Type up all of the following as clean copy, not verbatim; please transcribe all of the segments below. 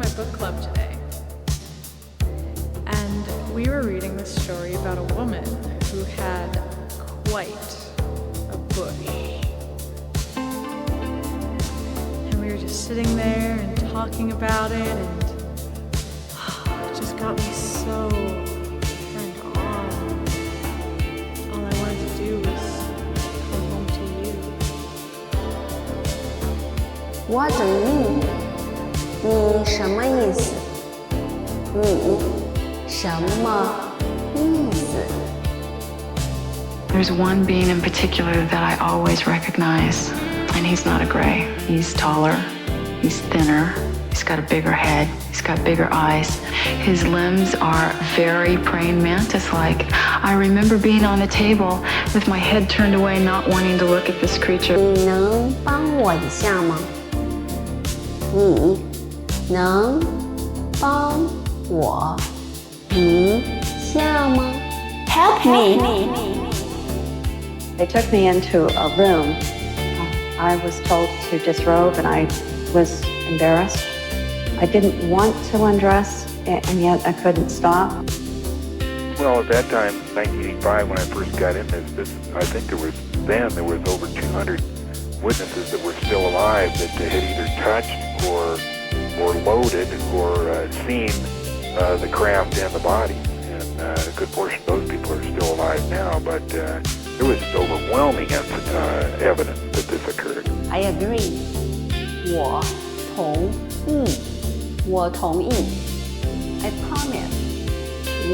my book club today, and we were reading this story about a woman who had quite a bush. And we were just sitting there and talking about it, and it just got me so turned on. All I wanted to do was come home to you. What do you mean? 你什么意思？你什么意思？ There's one being in particular that I always recognize, and he's not a gray. He's taller, he's thinner, he's got a bigger head, he's got bigger eyes. His limbs are very praying mantis-like. I remember being on the table with my head turned away, not wanting to look at this creature. 你能帮我一下吗？你能帮我一下吗？ Help me! They took me into a room. I was told to disrobe, and I was embarrassed. I didn't want to undress, and yet I couldn't stop. Well, at that time, 1985, when I first got in this, I think there was over 200 witnesses that were still alive that had either touched or loaded or seen the craft and the body. And a good portion of those people are still alive now, but there was overwhelming evidence that this occurred. I agree. 我同意。我同意。I promise.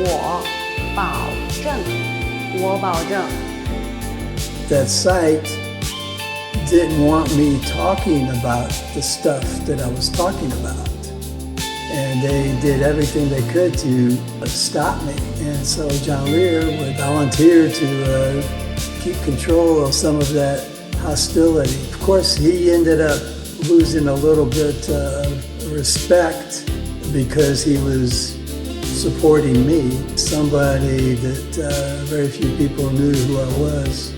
我保证。我保证。 That site didn't want me talking about the stuff that I was talking about. And they did everything they could to stop me. And so John Lear would volunteer to keep control of some of that hostility. Of course, he ended up losing a little bit of respect because he was supporting me, somebody that very few people knew who I was.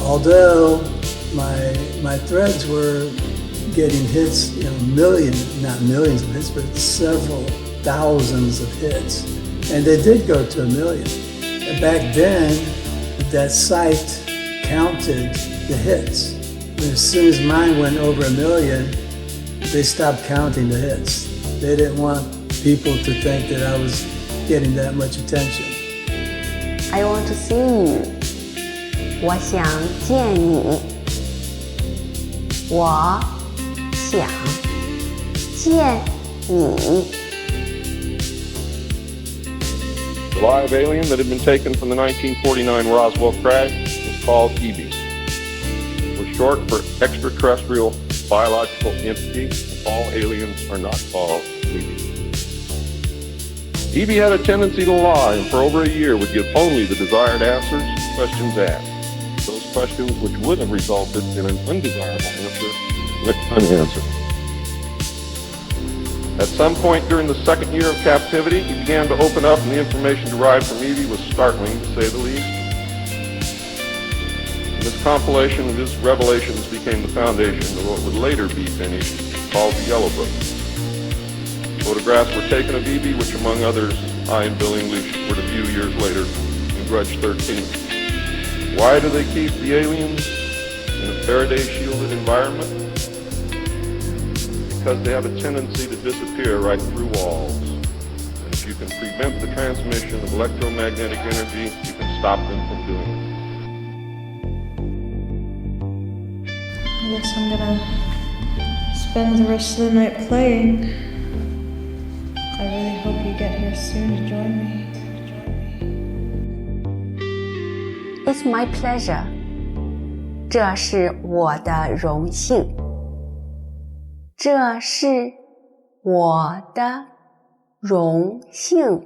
Although my threads were getting hits, not millions of hits, but several thousands of hits. And they did go to 1 million. And back then, that site counted the hits. And as soon as mine went over 1 million, they stopped counting the hits. They didn't want people to think that I was getting that much attention. I want to see you. 我想见你。我想见你。 The live alien that had been taken from the 1949 Roswell crash was called EB. It was short for extraterrestrial biological entity. All aliens are not called EB. EB had a tendency to lie, and for over a year would give only the desired answers to questions asked. Those questions which would have resulted in an undesirable answer went unanswered. At some point during the second year of captivity, he began to open up, and the information derived from Evie was startling, to say the least. And this compilation of his revelations became the foundation of what would later be finished, called the Yellow Book. Photographs were taken of Evie, which among others, I and Bill English were to view years later in Grudge 13. Why do they keep the aliens in a Faraday-shielded environment? Because they have a tendency to disappear right through walls. And if you can prevent the transmission of electromagnetic energy, you can stop them from doing it. I guess I'm gonna spend the rest of the night playing. I really hope you get here soon to join me. It's my pleasure. 这是我的荣幸。这是我的荣幸。